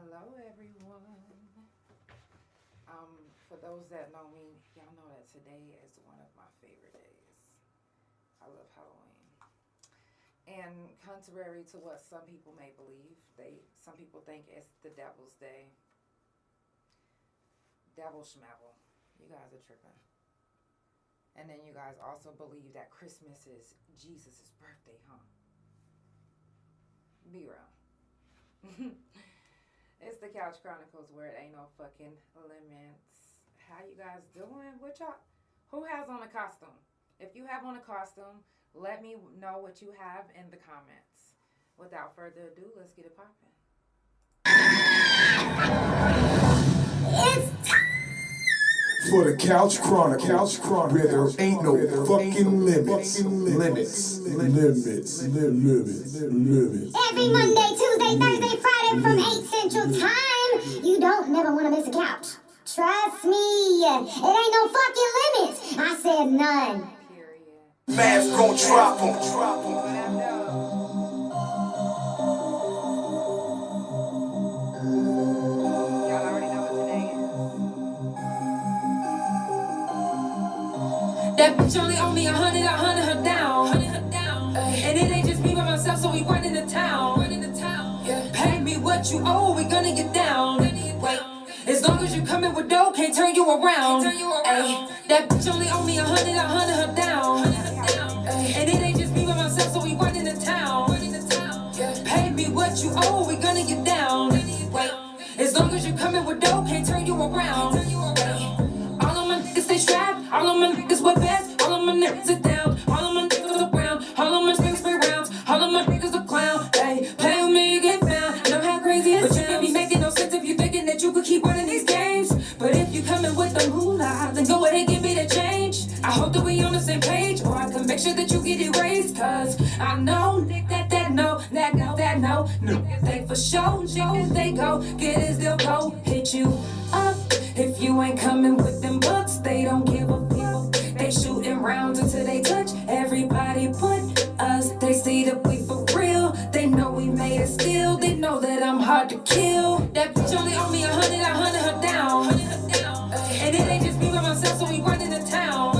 Hello, everyone. For those that know me, y'all know that today is one of my favorite days. I love Halloween. And contrary to what some people may believe, some people think it's the devil's day. Devil schmabble. You guys are tripping. And then you guys also believe that Christmas is Jesus' birthday, huh? Be real. It's the Couch Chronicles where it ain't no fucking limits. How you guys doing? What y'all? Who has on a costume? If you have on a costume, let me know what you have in the comments. Without further ado, let's get it poppin'. It's time for the Couch Chronicles, where there ain't no fucking limits. Every Monday, Tuesday, Thursday, Friday from 8 Central Time. You don't never want to miss a couch. Trust me, it ain't no fucking limits. I said none. Period. Mask gon' drop 'em. What up, though? Y'all already know what today is. That bitch only owe me 100, I hunted her down. And it ain't just me by myself, so we running the town. Yeah. Pay me what you owe, we gonna get down. Wait, as long as you coming with dough, can't turn you around. Ay, that bitch only owe me 100, I hunted her down. And it ain't just me by myself, so we running the town. Yeah. Pay me what you owe, we gonna get down. Wait, as long as you coming with dough, can't turn you around. All of my niggas stay strapped, all of my niggas wear vests, all of my niggas are down, all of my niggas are brown, all of my niggas spray rounds, all of my niggas are clown. Hey, play with me, you get found. Know how crazy it sounds, but you can't be making no sense if you thinking that you could keep running these games. But if you coming with the moolah, then go ahead, give me the change. I hope that we on the same page, or I can make sure that you get erased. Cause I know niggas that know, they for sure know they go, get his, they'll go hit you up. If you ain't coming with them books, they don't give a fuck. They shooting rounds until they touch everybody but us. They see that we for real, they know we made it still. They know that I'm hard to kill. That bitch only owe me 100, I hunted her down. And it ain't just me by myself, so we running the town.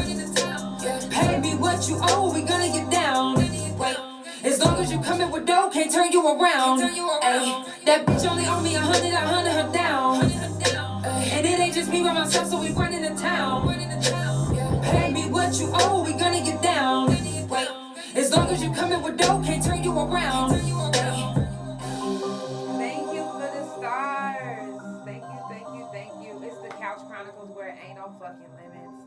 Yeah. Pay me what you owe, we gonna get down. Wait, as long as you coming with dough, can't turn you around. Ay, that bitch only owe me 100, I hunted her down. And it ain't just me by myself, so we running the town. Yeah. Pay me what you owe, we gonna get down. Wait, as long as you coming with dough, can't turn you around. Thank you for the stars. Thank you. It's the Couch Chronicles where it ain't no fucking limits.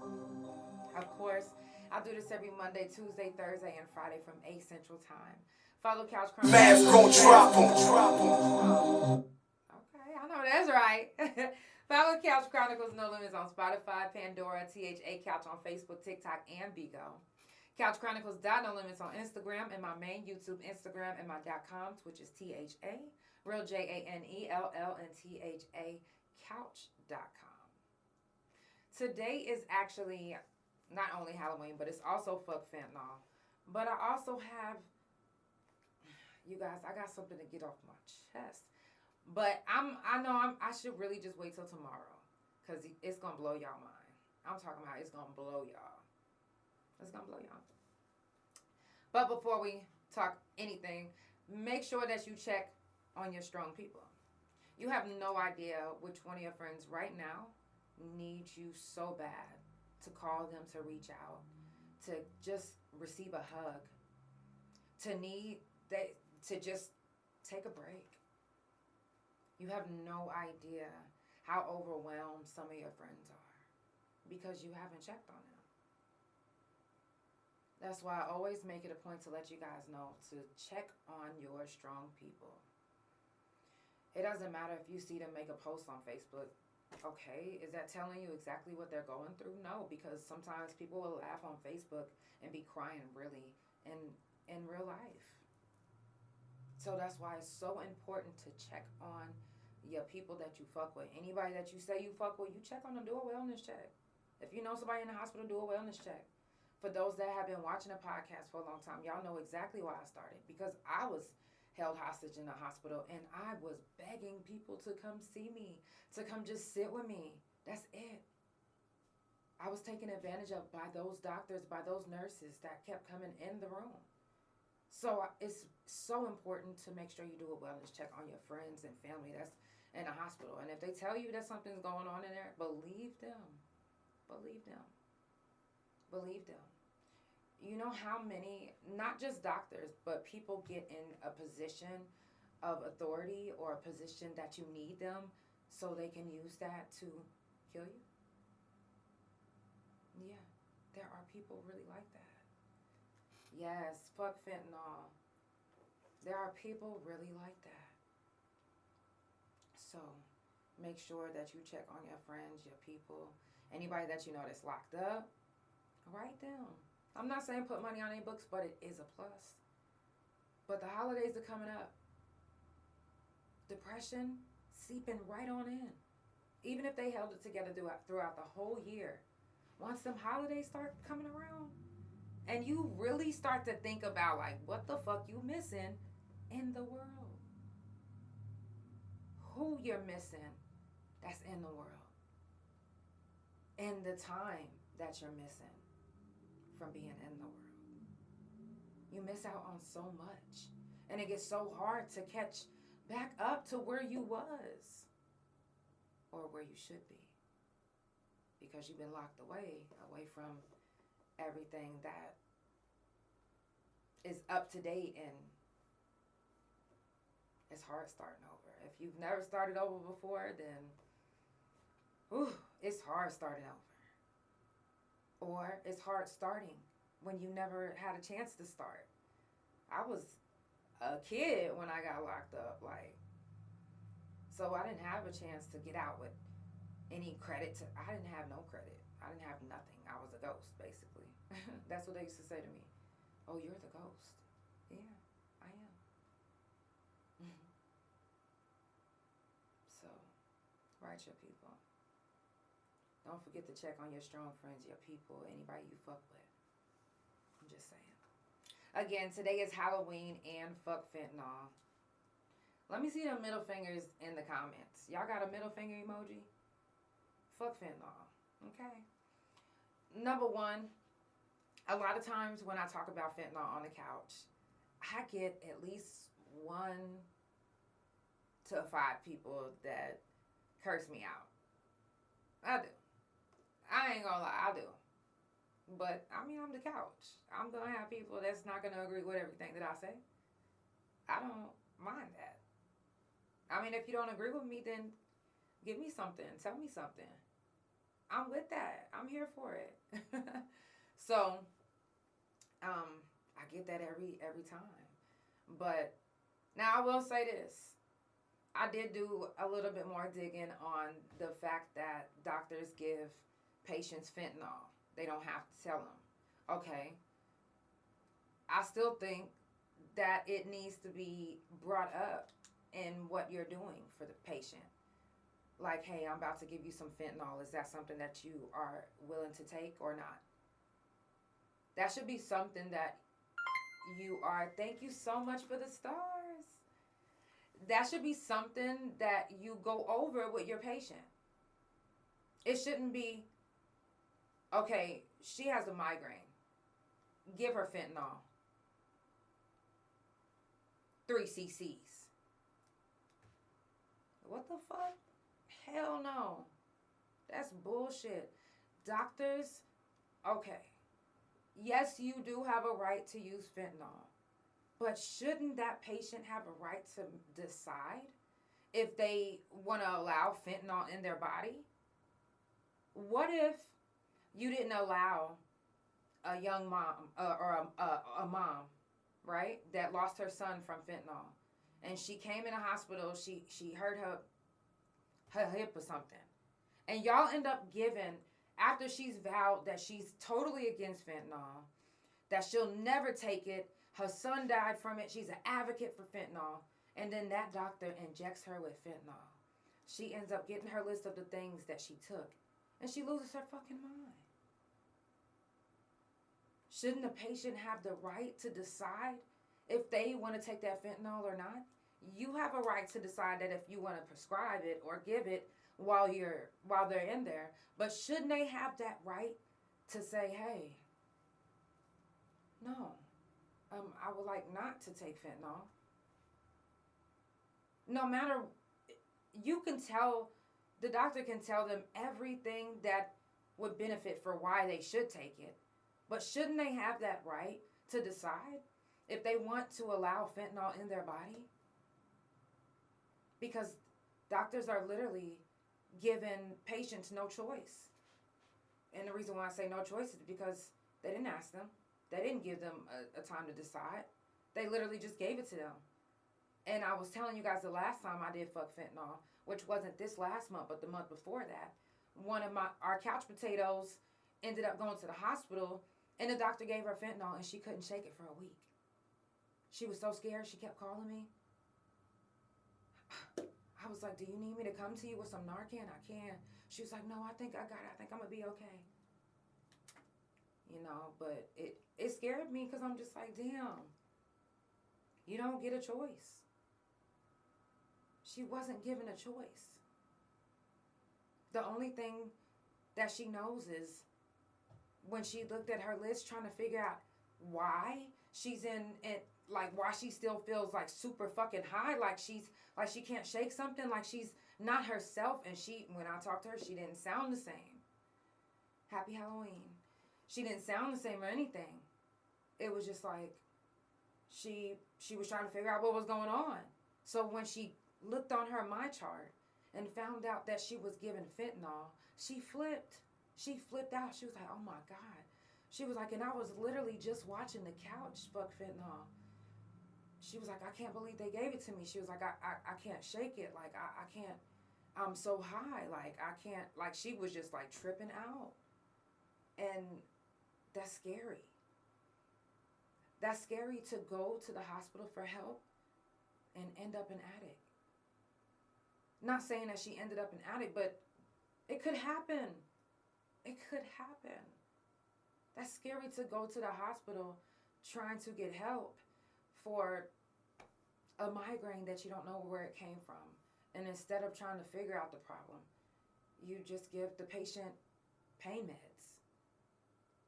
Of course, I do this every Monday, Tuesday, Thursday, and Friday from 8 Central Time. Follow Couch Chronicles. Mask gon' drop 'em. Okay, I know that's right. Follow Couch Chronicles No Limits on Spotify, Pandora, THA Couch on Facebook, TikTok, and Bigo. Couch Chronicles No Limits on Instagram and my main YouTube Instagram and my .com, which is THA, real JANELL and THA Couch.com. Today is actually not only Halloween, but it's also fuck fentanyl. But I also have, you guys, I got something to get off my chest. But I should really just wait till tomorrow, because it's going to blow y'all mind. I'm talking about it's going to blow y'all. It's going to blow y'all. But before we talk anything, make sure that you check on your strong people. You have no idea which one of your friends right now needs you so bad to call them, to reach out, to just receive a hug, to just take a break. You have no idea how overwhelmed some of your friends are because you haven't checked on them. That's why I always make it a point to let you guys know to check on your strong people. It doesn't matter if you see them make a post on Facebook. Okay, is that telling you exactly what they're going through? No, because sometimes people will laugh on Facebook and be crying really in real life. So that's why it's so important to check on your people that you fuck with. Anybody that you say you fuck with, you check on them, do a wellness check. If you know somebody in the hospital, do a wellness check. For those that have been watching the podcast for a long time, y'all know exactly why I started. Because I was held hostage in a hospital, and I was begging people to come see me, to come just sit with me. That's it. I was taken advantage of by those doctors, by those nurses that kept coming in the room. So it's so important to make sure you do a wellness check on your friends and family that's in a hospital. And if they tell you that something's going on in there, believe them. Believe them. Believe them. You know how many, not just doctors, but people get in a position of authority or a position that you need them so they can use that to kill you? Yeah, there are people really like that. Yes, fuck fentanyl. There are people really like that. So make sure that you check on your friends, your people, anybody that you know that's locked up. Write them. I'm not saying put money on their books, but it is a plus. But the holidays are coming up. Depression seeping right on in. Even if they held it together throughout the whole year, once them holidays start coming around, and you really start to think about, like, what the fuck you missing in the world? Who you're missing that's in the world. And the time that you're missing from being in the world. You miss out on so much. And it gets so hard to catch back up to where you was. Or where you should be. Because you've been locked away from everything that is up to date, and it's hard starting over. If you've never started over before, then it's hard starting over. Or it's hard starting when you never had a chance to start. I was a kid when I got locked up, so I didn't have a chance to get out with any credit. I didn't have no credit. I didn't have nothing. I was a ghost, basically. That's what they used to say to me. Oh, you're the ghost. Yeah, I am. So, write your people. Don't forget to check on your strong friends, your people, anybody you fuck with. I'm just saying. Again, today is Halloween and fuck fentanyl. Let me see the middle fingers in the comments. Y'all got a middle finger emoji? Fuck fentanyl. Okay. Number one, a lot of times when I talk about fentanyl on the couch, I get at least 1 to 5 people that curse me out. I do. I ain't gonna lie, I do. But, I mean, I'm the couch. I'm gonna have people that's not gonna agree with everything that I say. I don't mind that. I mean, if you don't agree with me, then give me something. Tell me something. I'm with that. I'm here for it. So, I get that every time. But now I will say this. I did do a little bit more digging on the fact that doctors give patients fentanyl. They don't have to tell them. Okay. I still think that it needs to be brought up in what you're doing for the patient. Like, hey, I'm about to give you some fentanyl. Is that something that you are willing to take or not? That should be something that you are. Thank you so much for the stars. That should be something that you go over with your patient. It shouldn't be, okay, she has a migraine. Give her fentanyl. 3 cc's. What the fuck? Hell no. That's bullshit. Doctors, okay. Yes, you do have a right to use fentanyl. But shouldn't that patient have a right to decide if they want to allow fentanyl in their body? What if you didn't allow a young mom or a mom, right, that lost her son from fentanyl, and she came in a hospital, she hurt her hip or something, and y'all end up giving, after she's vowed that she's totally against fentanyl, that she'll never take it, her son died from it, she's an advocate for fentanyl, and then that doctor injects her with fentanyl. She ends up getting her list of the things that she took, and she loses her fucking mind. Shouldn't the patient have the right to decide if they want to take that fentanyl or not. You have a right to decide that if you want to prescribe it or give it while they're in there. But shouldn't they have that right to say, hey, no, I would like not to take fentanyl. No matter, the doctor can tell them everything that would benefit for why they should take it. But shouldn't they have that right to decide if they want to allow fentanyl in their body? Because doctors are literally giving patients no choice. And the reason why I say no choice is because they didn't ask them. They didn't give them a time to decide. They literally just gave it to them. And I was telling you guys the last time I did fuck fentanyl, which wasn't this last month, but the month before that, one of our couch potatoes ended up going to the hospital, and the doctor gave her fentanyl, and she couldn't shake it for a week. She was so scared, she kept calling me. I was like, do you need me to come to you with some Narcan? I can. She was like, no, I think I got it. I think I'm going to be okay. You know, but it scared me because I'm just like, damn, you don't get a choice. She wasn't given a choice. The only thing that she knows is when she looked at her list trying to figure out why she's why she still feels like super fucking high, like she can't shake something, like she's not herself. And when I talked to her, she didn't sound the same. Happy Halloween. She didn't sound the same or anything. It was just like she was trying to figure out what was going on. So when she looked on her My Chart and found out that she was given fentanyl, she flipped. She flipped out. She was like, oh my God. She was like, and I was literally just watching the couch fuck fentanyl. She was like, I can't believe they gave it to me. She was like, I can't shake it. Like, I can't, I'm so high. Like, I can't, like, she was just like tripping out. And that's scary. That's scary to go to the hospital for help and end up an addict. Not saying that she ended up an addict, but it could happen. It could happen. That's scary to go to the hospital trying to get help for a migraine that you don't know where it came from. And instead of trying to figure out the problem, you just give the patient pain meds,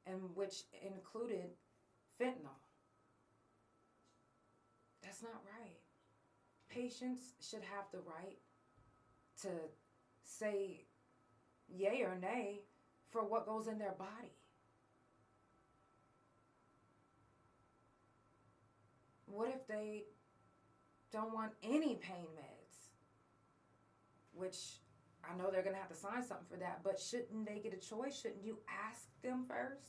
and which included fentanyl. That's not right. Patients should have the right to say yay or nay for what goes in their body. What if they don't want any pain meds? Which I know they're going to have to sign something for that, but shouldn't they get a choice? Shouldn't you ask them first?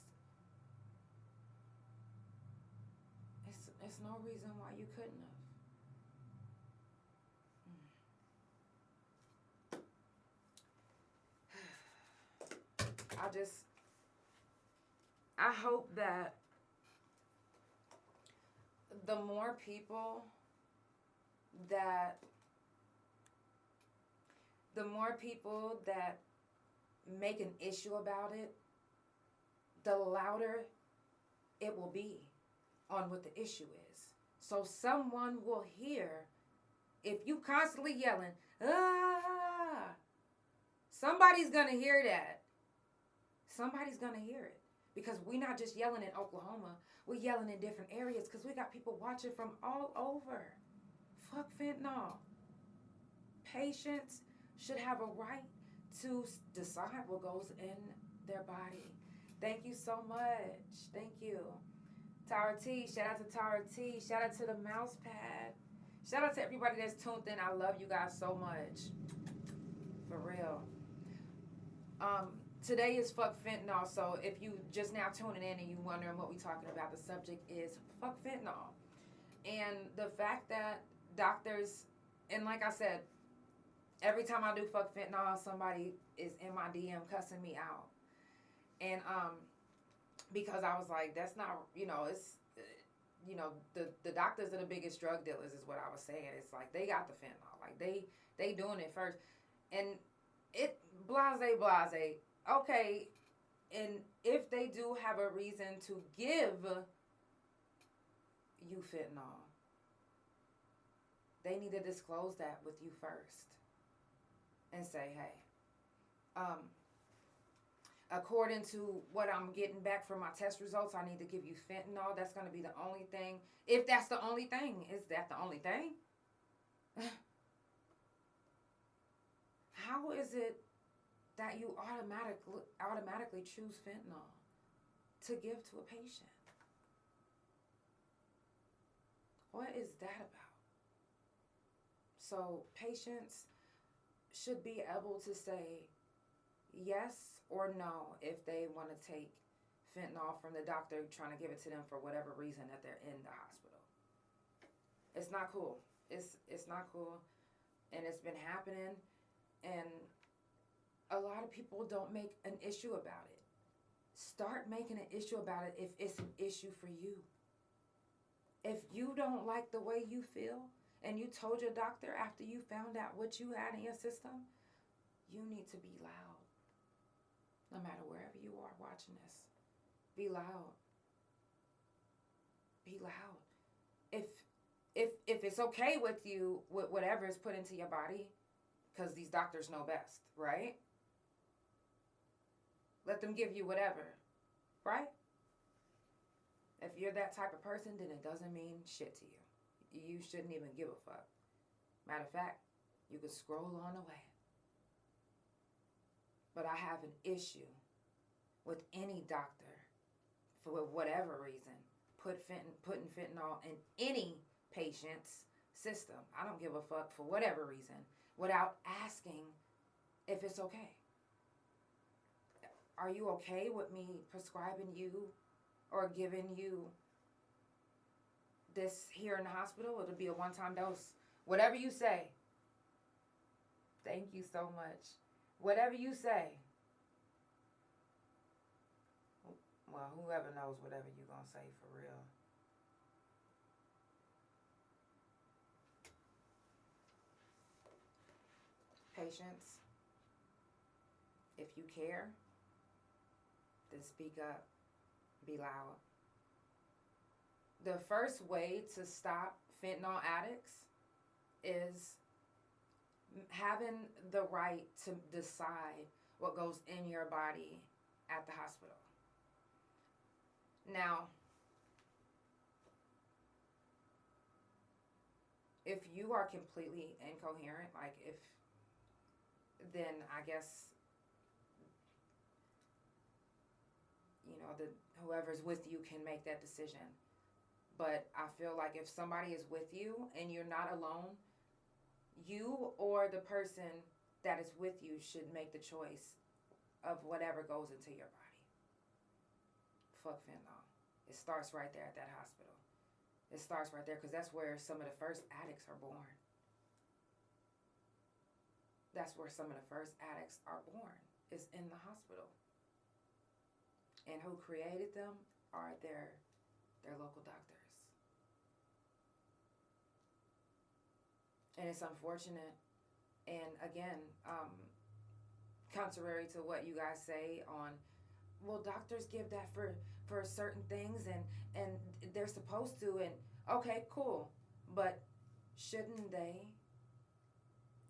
It's no reason why you couldn't have. I hope that the more people that make an issue about it, the louder it will be on what the issue is. So someone will hear, if you constantly yelling, somebody's going to hear that. Somebody's going to hear it. Because we're not just yelling in Oklahoma. We're yelling in different areas because we got people watching from all over. Fuck fentanyl. Patients should have a right to decide what goes in their body. Thank you so much. Thank you. Tara T. Shout out to Tara T. Shout out to the mouse pad. Shout out to everybody that's tuned in. I love you guys so much. For real. Today is fuck fentanyl, so if you just now tuning in and you wondering what we're talking about, the subject is fuck fentanyl. And the fact that doctors, and like I said, every time I do fuck fentanyl, somebody is in my DM cussing me out. And because I was like, that's not, it's, the doctors are the biggest drug dealers is what I was saying. It's like, they got the fentanyl. Like, they doing it first. And it, blase. Okay, and if they do have a reason to give you fentanyl, they need to disclose that with you first and say, hey, according to what I'm getting back from my test results, I need to give you fentanyl. That's going to be the only thing. If that's the only thing, is that the only thing? How is it that you automatically choose fentanyl to give to a patient? What is that about? So patients should be able to say yes or no if they want to take fentanyl from the doctor trying to give it to them for whatever reason that they're in the hospital. It's not cool. It's not cool, and it's been happening, and a lot of people don't make an issue about it. Start making an issue about it if it's an issue for you. If you don't like the way you feel and you told your doctor after you found out what you had in your system, you need to be loud. No matter wherever you are watching this, be loud. Be loud. If it's okay with you, with whatever is put into your body, because these doctors know best, right? Let them give you whatever, right? If you're that type of person, then it doesn't mean shit to you. You shouldn't even give a fuck. Matter of fact, you could scroll on away. But I have an issue with any doctor, for whatever reason, putting fentanyl in any patient's system. I don't give a fuck for whatever reason, without asking if it's okay. Are you okay with me prescribing you or giving you this here in the hospital? It'll be a one-time dose. Whatever you say. Thank you so much. Whatever you say. Well, whoever knows whatever you're going to say for real. Patience. If you care, then speak up. Be loud. The first way to stop fentanyl addicts is having the right to decide what goes in your body at the hospital. Now, if you are completely incoherent, then I guess, whoever's with you can make that decision. But I feel like if somebody is with you and you're not alone, you or the person that is with you should make the choice of whatever goes into your body. Fuck fentanyl. It starts right there at that hospital. It starts right there because that's where some of the first addicts are born. That's where some of the first addicts are born, is in the hospital. And who created them are their local doctors. And it's unfortunate. And again, contrary to what you guys say on, well, doctors give that for certain things and they're supposed to, and okay, cool. But shouldn't they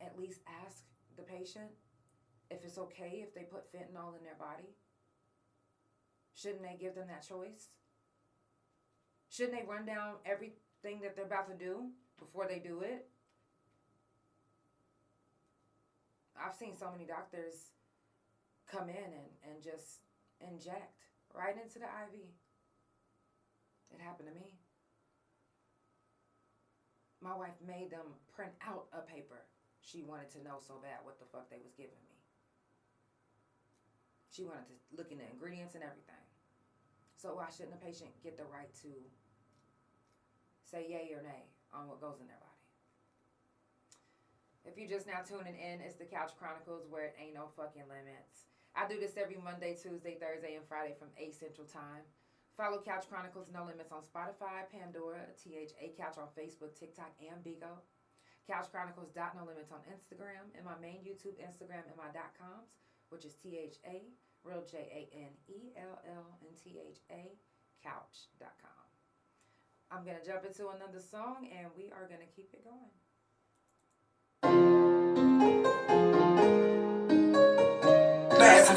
at least ask the patient if it's okay if they put fentanyl in their body? Shouldn't they give them that choice? Shouldn't they run down everything that they're about to do before they do it? I've seen so many doctors come in and just inject right into the IV. It happened to me. My wife made them print out a paper. She wanted to know so bad what the fuck they was giving me. She wanted to look in the ingredients and everything. So why shouldn't a patient get the right to say yay or nay on what goes in their body? If you're just now tuning in, it's the Couch Chronicles, where it ain't no fucking limits. I do this every Monday, Tuesday, Thursday, and Friday from 8 Central Time. Follow Couch Chronicles No Limits on Spotify, Pandora, THA Couch on Facebook, TikTok, and Bigo. Couch Chronicles No Limits on Instagram, and my main YouTube, Instagram, and my .coms, which is THA, real JANELL, and THA, couch.com. I'm going to jump into another song and we are going to keep it going. If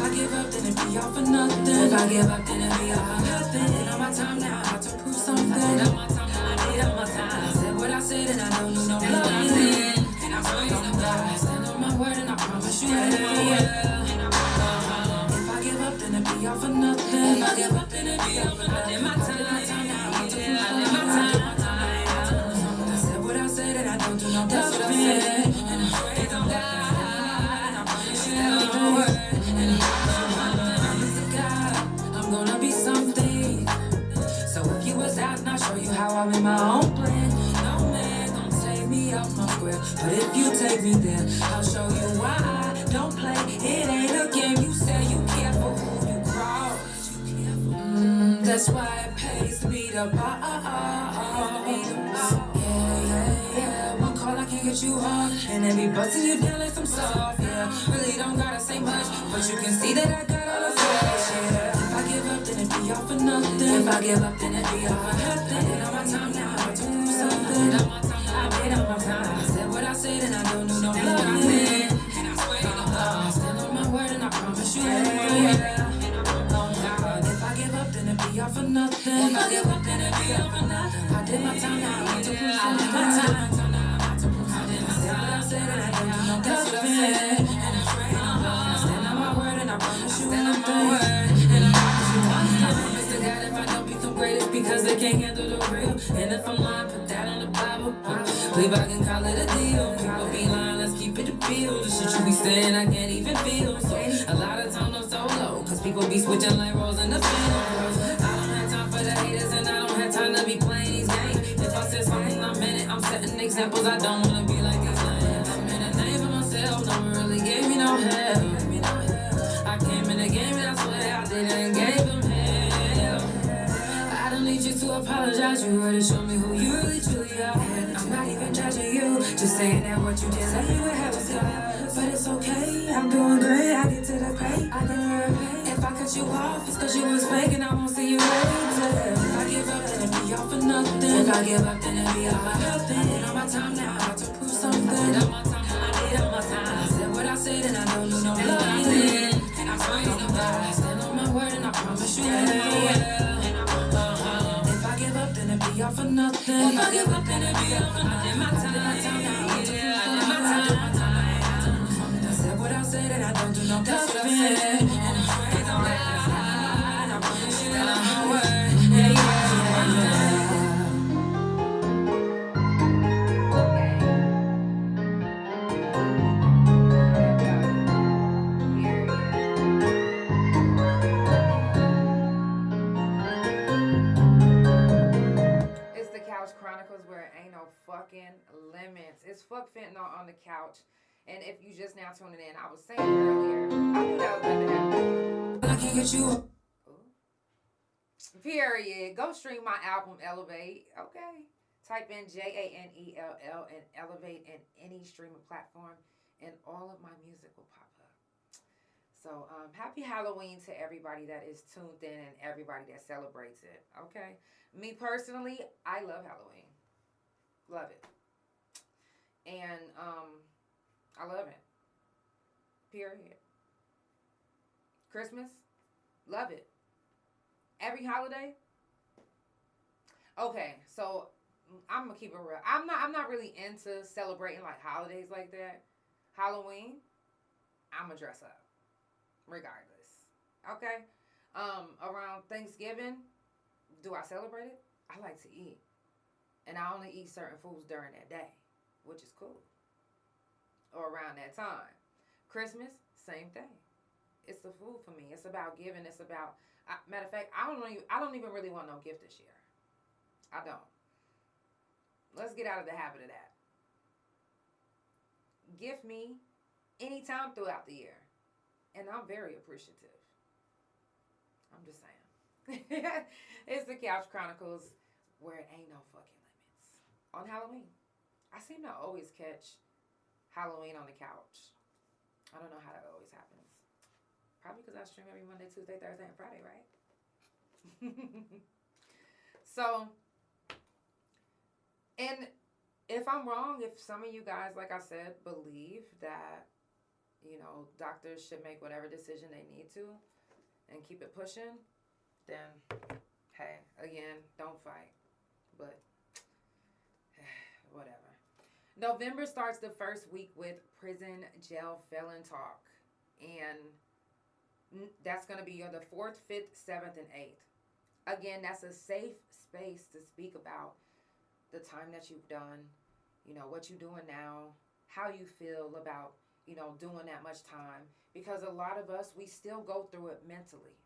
I give up, then it be all for nothing. If I give up, then it be all for nothing. And on my time now, I have to prove something. On my time, I need all my time. I said what I said, and I don't need no bluffing. And I swear on God, I stand on my word, and I promise you that it will. If I give up, then it be all for nothing. If I give up, then it be all for nothing. My time now, I have to prove something. My time. I said what I said, and I don't do no bluffing. And I swear on God. I'm gonna be something. So if you was out and I'll show you how I'm in my own plan. No man don't take me off my square. But if you take me there, I'll show you why I don't play. It ain't a game. You say you care for who you cross. That's why it pays to be the boss. Yeah. One call I can't get you on. And they be busting you down like some soft. Yeah, really don't gotta say much, but you can see that I got all the sauce. Yeah. If I give up, then it be all for nothing. If I give up, then it be all for nothing. And on my time now, I have to prove something. On my time, I made up my time. I said what I said, and I don't do no bluffing. And I swear on God, I stand on my word, and I promise you that it will. If I give up, then it be all for nothing. If I give up, then it be all for nothing. I did my time now, I have to prove something. My time. I said what I said, and I don't do no bluffing. And I swear on God, I stand on my word, and I promise you one thing. And I promise to God, if I don't become great, it's because they can't handle the real. And if I'm lying, put that on the Bible. Believe I can call it a deal. People be lying, let's keep it real. The shit you be saying, I can't even feel. So a lot of times I'm solo, cause people be switching like roles in the film. I don't have time for the haters, and I don't have time to be playing these games. If I said something, I meant it. I'm setting examples, I don't wanna be like these lames. I made a name for myself, no one really gave me no help. I came in the game and I swear I didn't give them hell. I don't need you to apologize, you already showed me who you really truly are. I'm not even judging you, just saying that what you did say you would have a scar. But it's okay, I'm doing great, I get to the great, I get repay. If I cut you off, it's cause you was fake and I won't see you later. If I give up, then it be all for nothing. If I give up, then it be all for nothing. And on my time now, I have to prove something. On my time, I need all my time. I said what I said and I don't do no bluffing. And I swear on God, I stand on my word and I promise you that it will. If I give up, then it be all for nothing. If I give up, then it be all for nothing. My time now, I have to prove something. My time. I said what I said and I don't do no bluffing. And I swear on God, and I promise you that I'm my word. Yeah. It's the Couch Chronicles where it ain't no fucking limits. It's fuck fentanyl on the couch. And if you just now tuning in, I was saying earlier, I knew that was about to happen. I can't get you. Period. Go stream my album Elevate. Okay. Type in JANELL and Elevate in any streaming platform, and all of my music will pop up. So happy Halloween to everybody that is tuned in and everybody that celebrates it. Okay. Me personally, I love Halloween. Love it. And I love it. Period. Christmas, love it. Every holiday. Okay, so I'm gonna keep it real. I'm not really into celebrating like holidays like that. Halloween, I'm gonna dress up, regardless. Okay. Around Thanksgiving, do I celebrate it? I like to eat, and I only eat certain foods during that day, which is cool. Or around that time. Christmas, same thing. It's the food for me. It's about giving. It's about. Matter of fact, I don't even really want no gift this year. I don't. Let's get out of the habit of that. Gift me anytime throughout the year, and I'm very appreciative. I'm just saying. It's the Couch Chronicles where it ain't no fucking limits. On Halloween, I seem to always catch Halloween on the couch. I don't know how that always happens. Probably because I stream every Monday, Tuesday, Thursday, and Friday, right? So, and if I'm wrong, if some of you guys, like I said, believe that, doctors should make whatever decision they need to and keep it pushing, then, hey, again, don't fight. But, whatever. November starts the first week with prison jail felon talk. And that's going to be the 4th, 5th, 7th, and 8th. Again, that's a safe space to speak about the time that you've done, what you're doing now, how you feel about, doing that much time. Because a lot of us, we still go through it mentally.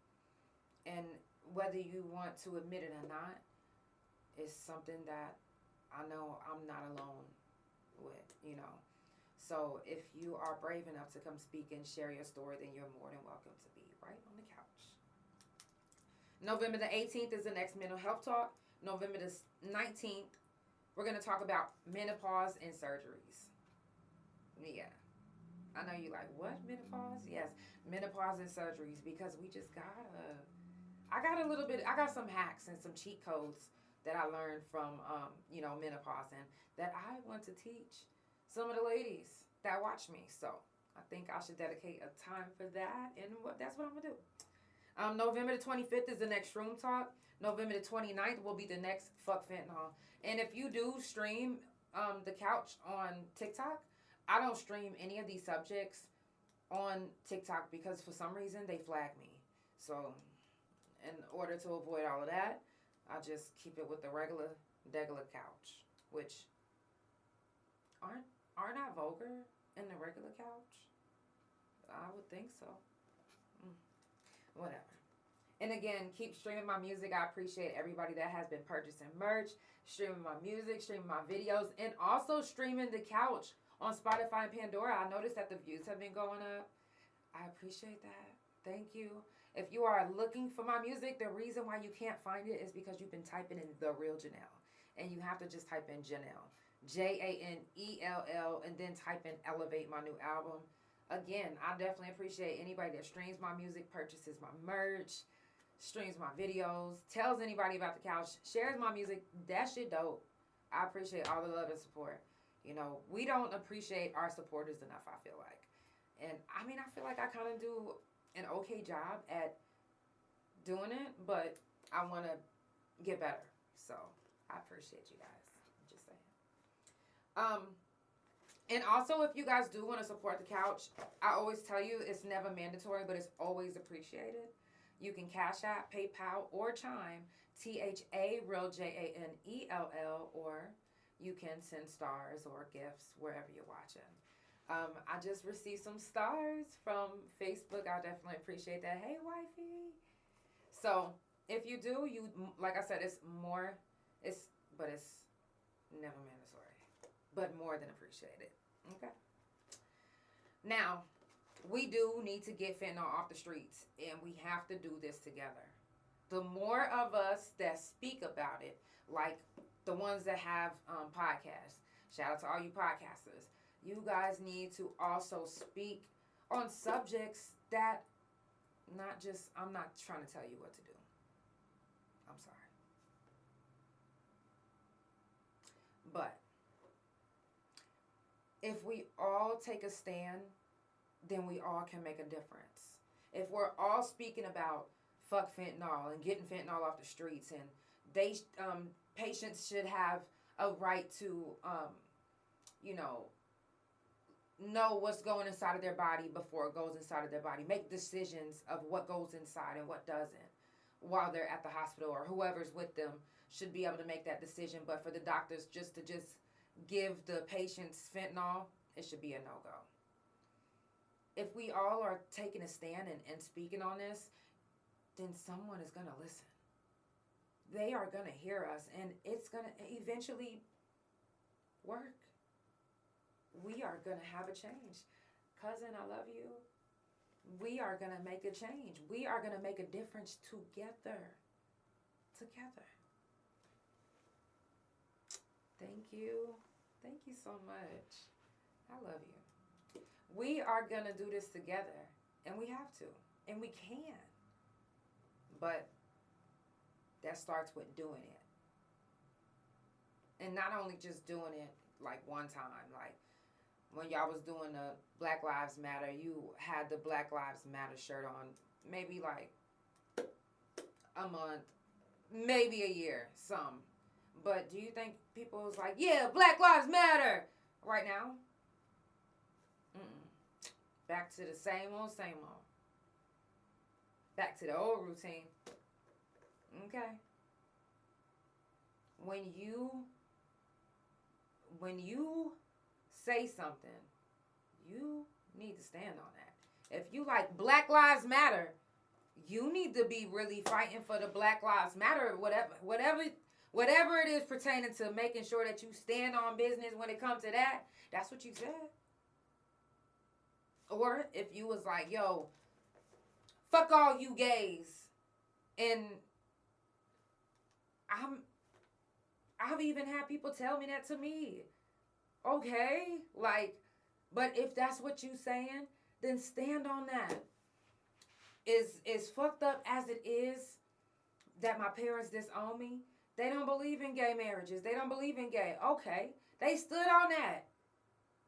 And whether you want to admit it or not, is something that I know I'm not alone with, So if you are brave enough to come speak and share your story, then you're more than welcome to be right on the couch. November the 18th is the next mental health talk. November the 19th, we're going to talk about menopause and surgeries. Yeah. I know you like, what? Menopause? Yes. Menopause and surgeries, because we just I got some hacks and some cheat codes that I learned from, menopause, and that I want to teach some of the ladies that watch me. So I think I should dedicate a time for that, and that's what I'm going to do. November the 25th is the next Shroom Talk. November the 29th will be the next Fuck Fentanyl. And if you do stream the couch on TikTok, I don't stream any of these subjects on TikTok because for some reason they flag me. So in order to avoid all of that, I just keep it with the regular couch, which aren't I vulgar in the regular couch? I would think so. Whatever. And again, keep streaming my music. I appreciate everybody that has been purchasing merch, streaming my music, streaming my videos, and also streaming the couch on Spotify and Pandora. I noticed that the views have been going up. I appreciate that. Thank you. If you are looking for my music, the reason why you can't find it is because you've been typing in The Real Janelle. And you have to just type in Janelle. Janell, and then type in Elevate, my new album. Again, I definitely appreciate anybody that streams my music, purchases my merch, streams my videos, tells anybody about the couch, shares my music. That shit dope. I appreciate all the love and support. We don't appreciate our supporters enough, I feel like. And I feel like I kind of do an okay job at doing it, but I want to get better. So I appreciate you guys. Just saying. And also, if you guys do want to support the couch, I always tell you it's never mandatory, but it's always appreciated. You can Cash App, PayPal, or Chime, THA, Real JANELL, or you can send stars or gifts wherever you're watching. I just received some stars from Facebook. I definitely appreciate that. Hey, wifey. So if you do, like I said, it's never mandatory, but more than appreciated. Okay. Now, we do need to get fentanyl off the streets, and we have to do this together. The more of us that speak about it, like the ones that have podcasts, shout out to all you podcasters, you guys need to also speak on subjects that I'm not trying to tell you what to do. I'm sorry. But if we all take a stand, then we all can make a difference. If we're all speaking about fuck fentanyl and getting fentanyl off the streets, and they patients should have a right to know what's going inside of their body before it goes inside of their body, make decisions of what goes inside and what doesn't while they're at the hospital, or whoever's with them should be able to make that decision. But for the doctors to give the patients fentanyl, it should be a no-go. If we all are taking a stand and speaking on this, then someone is going to listen. They are going to hear us, and it's going to eventually work. We are going to have a change. Cousin, I love you. We are going to make a change. We are going to make a difference together. Thank you. Thank you so much. I love you. We are going to do this together, and we have to, and we can. But that starts with doing it. And not only just doing it like one time, like when y'all was doing the Black Lives Matter, you had the Black Lives Matter shirt on maybe like a month, maybe a year, some. But do you think people was like, yeah, Black Lives Matter right now? Mm-mm. Back to the same old, same old. Back to the old routine. Okay. When you say something, you need to stand on that. If you like Black Lives Matter, you need to be really fighting for the Black Lives Matter, whatever it is pertaining to making sure that you stand on business when it comes to that. That's what you said. Or if you was like, yo, fuck all you gays, and I've even had people tell me that to me. Okay, like, but if that's what you saying, then stand on that. Is fucked up as it is that my parents disown me. They don't believe in gay marriages. They don't believe in gay. Okay, they stood on that.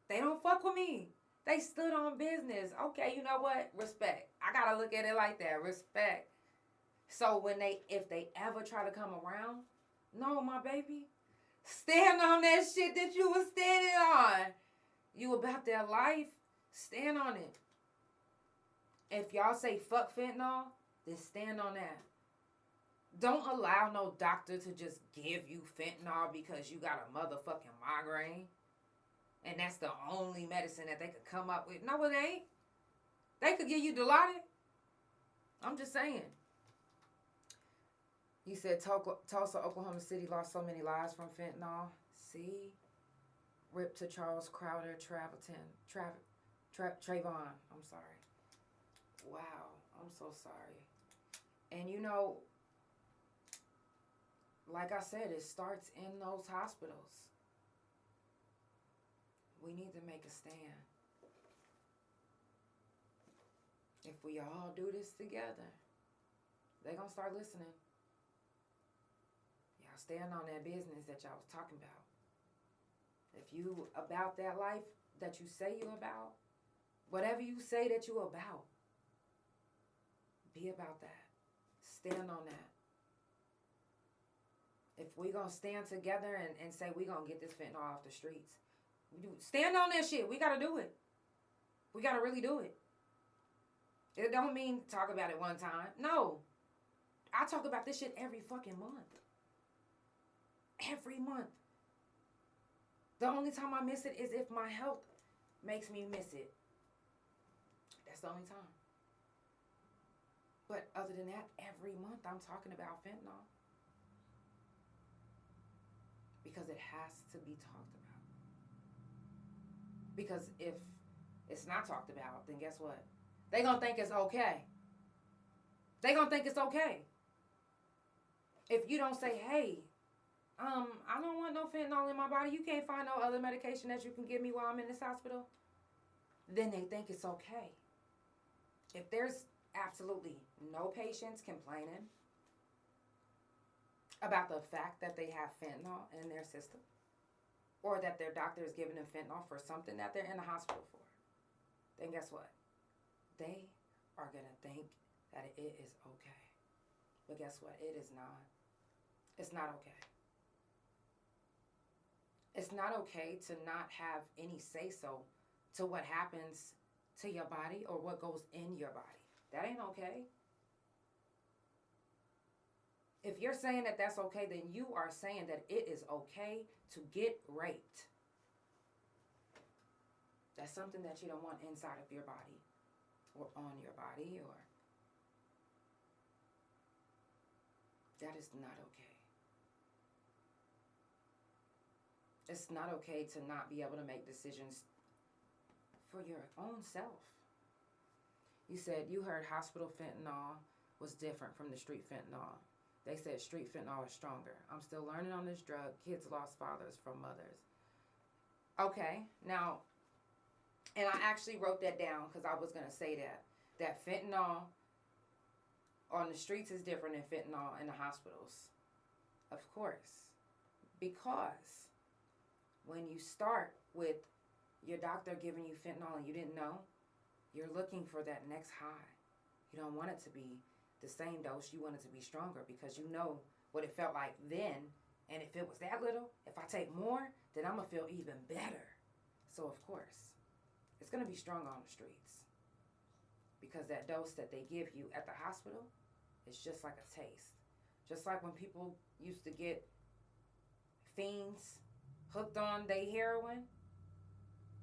They don't fuck with me. They stood on business. Okay, you know what? Respect. I gotta look at it like that. Respect. So if they ever try to come around, no, my baby, stand on that shit that you was standing on. You about that life, stand on it. If y'all say fuck fentanyl, then stand on that. Don't allow no doctor to just give you fentanyl because you got a motherfucking migraine. And that's the only medicine that they could come up with. No, it ain't. They could give you Dilaudid. I'm just saying. You said Tulsa, Oklahoma City lost so many lives from fentanyl. See? Rip to Charles Crowder, Trayvon. I'm sorry. Wow. I'm so sorry. And you know, like I said, it starts in those hospitals. We need to make a stand. If we all do this together, they're going to start listening. Y'all stand on that business that y'all was talking about. If you about that life that you say you about, whatever you say that you about, be about that. Stand on that. If we going to stand together and say we going to get this fentanyl off the streets, stand on that shit. We got to do it. We got to really do it. It don't mean talk about it one time. No. I talk about this shit every fucking month. Every month. The only time I miss it is if my health makes me miss it. That's the only time. But other than that, every month I'm talking about fentanyl. Because it has to be talked about. Because if it's not talked about, then guess what? They're going to think it's okay. They're going to think it's okay. If you don't say, hey, I don't want no fentanyl in my body. You can't find no other medication that you can give me while I'm in this hospital. Then they think it's okay. If there's absolutely no patients complaining about the fact that they have fentanyl in their system, or that their doctor is giving them fentanyl for something that they're in the hospital for, then guess what? They are going to think that it is okay. But guess what? It is not. It's not okay. It's not okay to not have any say-so to what happens to your body or what goes in your body. That ain't okay. If you're saying that that's okay, then you are saying that it is okay to get raped. That's something that you don't want inside of your body or on your body, or that is not okay. It's not okay to not be able to make decisions for your own self. You said you heard hospital fentanyl was different from the street fentanyl. They said street fentanyl is stronger. I'm still learning on this drug. Kids lost fathers from mothers. Okay, now, and I actually wrote that down because I was going to say that fentanyl on the streets is different than fentanyl in the hospitals. Of course. Because when you start with your doctor giving you fentanyl and you didn't know, you're looking for that next high. You don't want it to be the same dose. You want it to be stronger because you know what it felt like then. And if it was that little, if I take more, then I'm going to feel even better. So, of course, it's going to be stronger on the streets. Because that dose that they give you at the hospital is just like a taste. Just like when people used to get fiends hooked on their heroin,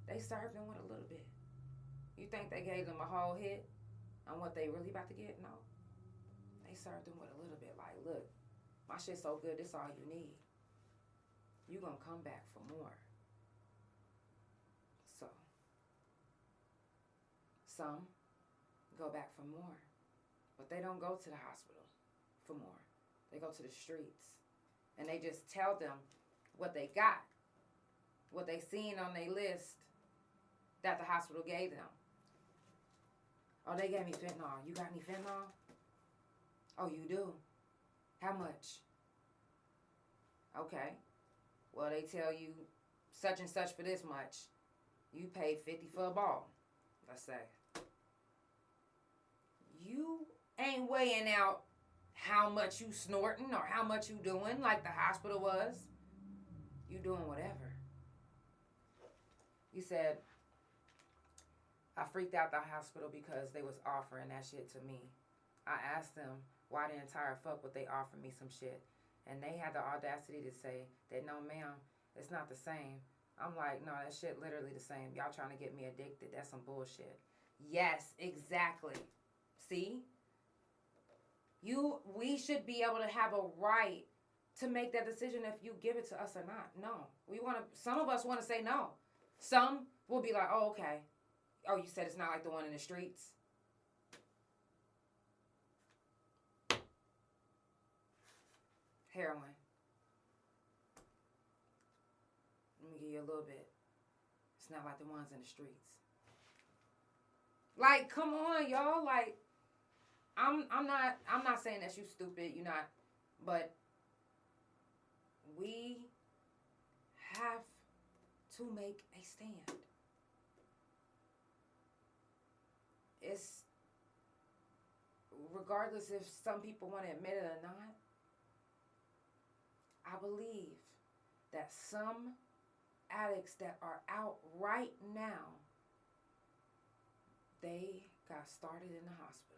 they served them with a little bit. You think they gave them a whole hit on what they really about to get? No. They served them with a little bit. Like, look, my shit's so good, this all you need. You gonna come back for more. So, some go back for more. But they don't go to the hospital for more. They go to the streets. And they just tell them what they got. What they seen on their list that the hospital gave them. Oh, they gave me fentanyl. You got any fentanyl? Oh, you do? How much? Okay. Well, they tell you such and such for this much. You paid $50 for a ball, let's say. You ain't weighing out how much you snorting or how much you doing like the hospital was. You doing whatever. You said, I freaked out the hospital because they was offering that shit to me. I asked them why the entire fuck would they offer me some shit. And they had the audacity to say that, no, ma'am, it's not the same. I'm like, no, that shit literally the same. Y'all trying to get me addicted. That's some bullshit. Yes, exactly. See? We should be able to have a right to make that decision if you give it to us or not. No. Some of us want to say no. Some will be like, oh, okay. Oh, you said it's not like the one in the streets? Heroin. Let me give you a little bit. It's not like the ones in the streets. Like, come on, y'all. Like, I'm not saying that you stupid. You're not. But we have to make a stand. It's regardless if some people want to admit it or not. I believe that some addicts that are out right now, they got started in the hospital.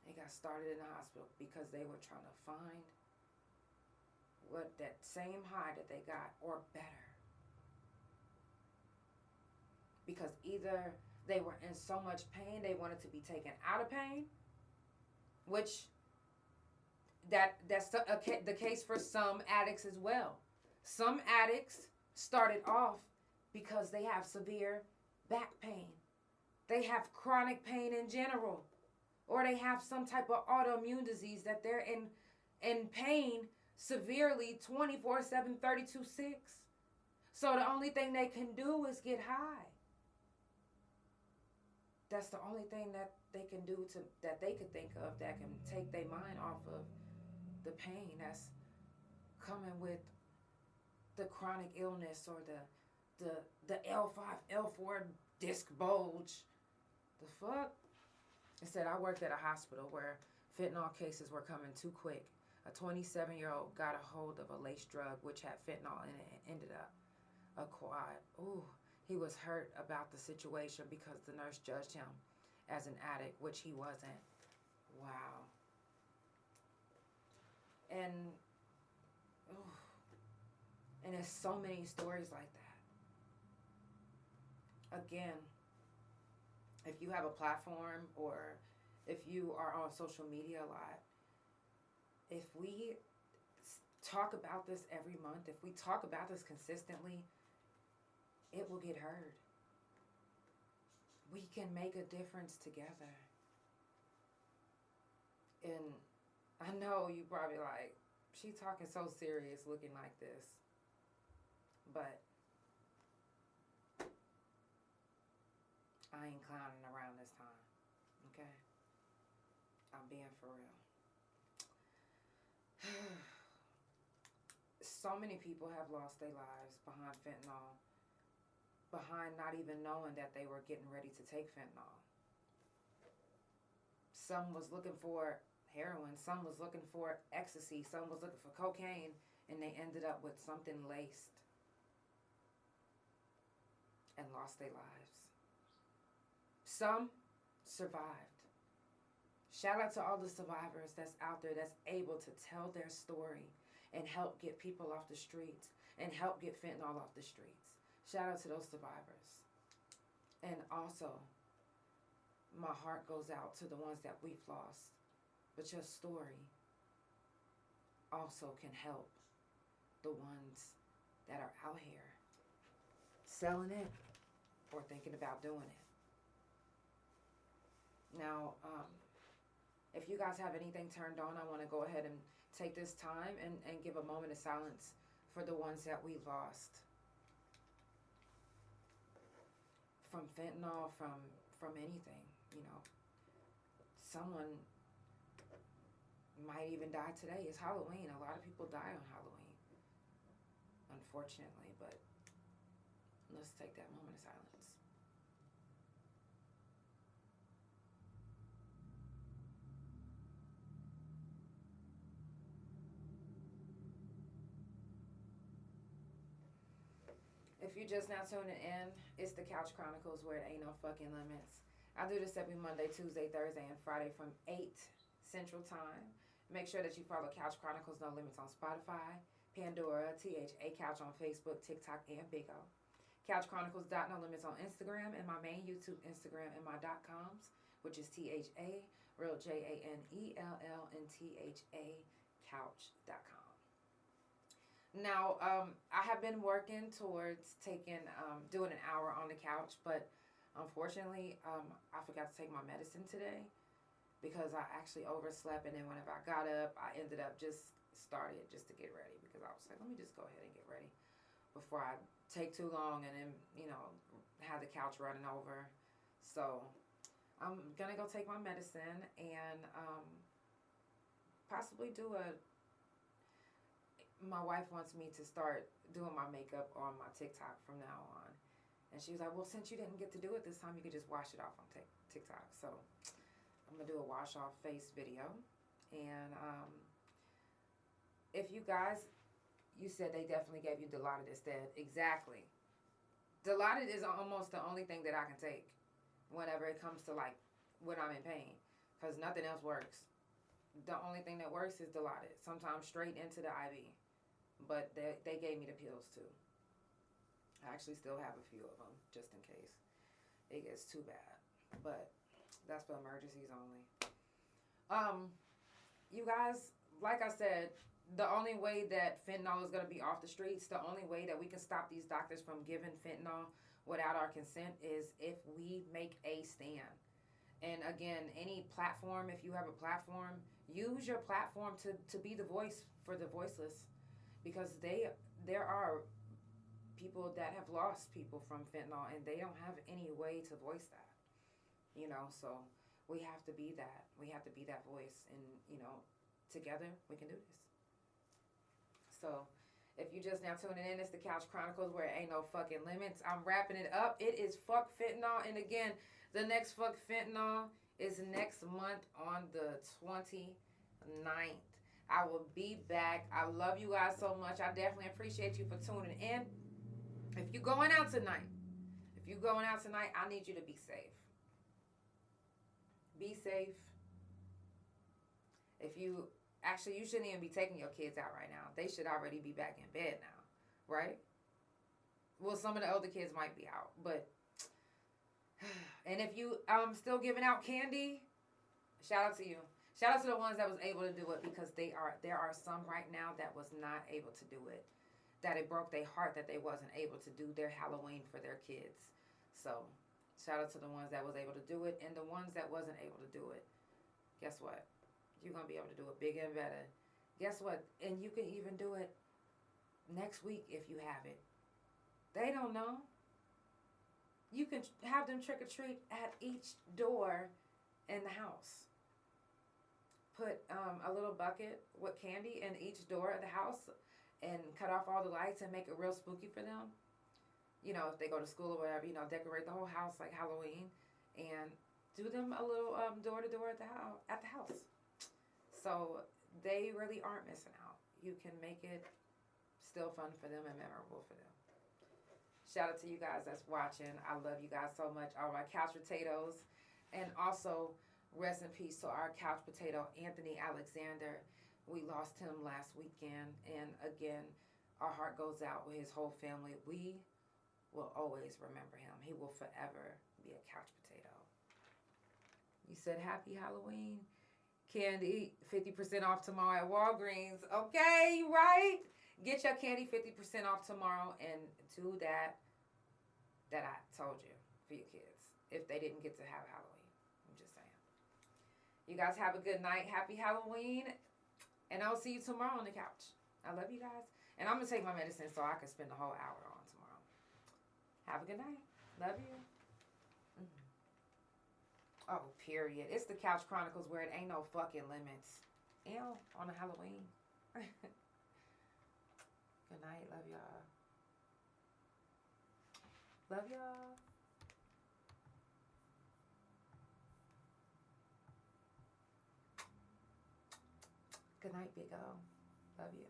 They got started in the hospital because they were trying to find what that same high that they got or better. Because either they were in so much pain, they wanted to be taken out of pain, which that's the case for some addicts as well. Some addicts started off because they have severe back pain. They have chronic pain in general. Or they have some type of autoimmune disease that they're in pain severely 24/7, 32/6. So the only thing they can do is get high. That's the only thing that they can do that they could think of that can take their mind off of the pain that's coming with the chronic illness or the L5, L4 disc bulge. The fuck? It said I worked at a hospital where fentanyl cases were coming too quick. A 27-year-old got a hold of a laced drug which had fentanyl in it and ended up a quad. Ooh, he was hurt about the situation because the nurse judged him as an addict, which he wasn't. Wow. And there's so many stories like that. Again, if you have a platform or if you are on social media a lot, if we talk about this every month, if we talk about this consistently, it will get heard. We can make a difference together. And I know you probably like, she talking so serious looking like this. But I I ain't clowning around this time. Okay? I'm being for real. So many people have lost their lives behind fentanyl, behind not even knowing that they were getting ready to take fentanyl. Some was looking for heroin, some was looking for ecstasy, some was looking for cocaine, and they ended up with something laced and lost their lives. Some survived. Shout out to all the survivors that's out there that's able to tell their story and help get people off the streets and help get fentanyl off the streets. Shout out to those survivors. And also, my heart goes out to the ones that we've lost. But your story also can help the ones that are out here selling it or thinking about doing it. Now, if you guys have anything turned on, I want to go ahead and take this time and give a moment of silence for the ones that we lost. From fentanyl, from anything, you know. Someone might even die today. It's Halloween. A lot of people die on Halloween, unfortunately, but let's take that moment of silence. If you're just now tuning in, it's the Couch Chronicles where it ain't no fucking limits. I do this every Monday, Tuesday, Thursday, and Friday from 8 Central Time. Make sure that you follow Couch Chronicles No Limits on Spotify, Pandora, THA Couch on Facebook, TikTok, and Bigo. CouchChronicles.No Limits on Instagram, and my main YouTube Instagram and my .coms, which is THA, real JANELL, and THA Couch.com. Now, I have been working towards doing an hour on the couch, but unfortunately, I forgot to take my medicine today because I actually overslept, and then whenever I got up, I ended up just to get ready because I was like, let me just go ahead and get ready before I take too long and then, you know, have the couch running over. So I'm going to go take my medicine and possibly my wife wants me to start doing my makeup on my TikTok from now on. And she was like, well, since you didn't get to do it this time, you could just wash it off on TikTok. So I'm going to do a wash off face video. And if you guys, you said they definitely gave you Dilaudid instead. Exactly. Dilaudid is almost the only thing that I can take whenever it comes to like when I'm in pain. Because nothing else works. The only thing that works is Dilaudid. Sometimes straight into the IV. But they gave me the pills too. I actually still have a few of them just in case it gets too bad. But that's for emergencies only. You guys, like I said, the only way that fentanyl is going to be off the streets, the only way that we can stop these doctors from giving fentanyl without our consent is if we make a stand. And again, any platform, if you have a platform, use your platform to be the voice for the voiceless. Because there are people that have lost people from fentanyl and they don't have any way to voice that. You know, so we have to be that. We have to be that voice. And, you know, together we can do this. So if you just now tuning in, it's the Couch Chronicles where it ain't no fucking limits. I'm wrapping it up. It is fuck fentanyl. And again, the next fuck fentanyl is next month on the 29th. I will be back. I love you guys so much. I definitely appreciate you for tuning in. If you're going out tonight, I need you to be safe. Be safe. You shouldn't even be taking your kids out right now. They should already be back in bed now, right? Well, some of the older kids might be out, but and if you still giving out candy, shout out to you. Shout out to the ones that was able to do it because there are some right now that was not able to do it. That it broke their heart that they wasn't able to do their Halloween for their kids. So, shout out to the ones that was able to do it and the ones that wasn't able to do it. Guess what? You're going to be able to do it bigger and better. Guess what? And you can even do it next week if you have it. They don't know. You you can have them trick or treat at each door in the house. Put a little bucket with candy in each door of the house and cut off all the lights and make it real spooky for them. You know, if they go to school or whatever, you know, decorate the whole house like Halloween and do them a little door to door at the house. So they really aren't missing out. You can make it still fun for them and memorable for them. Shout out to you guys that's watching. I love you guys so much. All my couch potatoes. And also, rest in peace to our couch potato, Anthony Alexander. We lost him last weekend. And again, our heart goes out with his whole family. We will always remember him. He will forever be a couch potato. You said happy Halloween. Candy, 50% off tomorrow at Walgreens. Okay, right? Get your candy 50% off tomorrow and do that I told you for your kids if they didn't get to have Halloween. I'm just saying. You guys have a good night. Happy Halloween. And I'll see you tomorrow on the couch. I love you guys. And I'm going to take my medicine so I can spend the whole hour on tomorrow. Have a good night. Love you. Oh, period. It's the Couch Chronicles where it ain't no fucking limits. Ew, on a Halloween. Good night. Love y'all. Love y'all. Good night, Big O. Love you.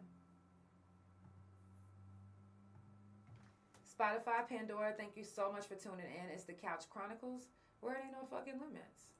Spotify Pandora, thank you so much for tuning in. It's the Couch Chronicles where it ain't no fucking limits.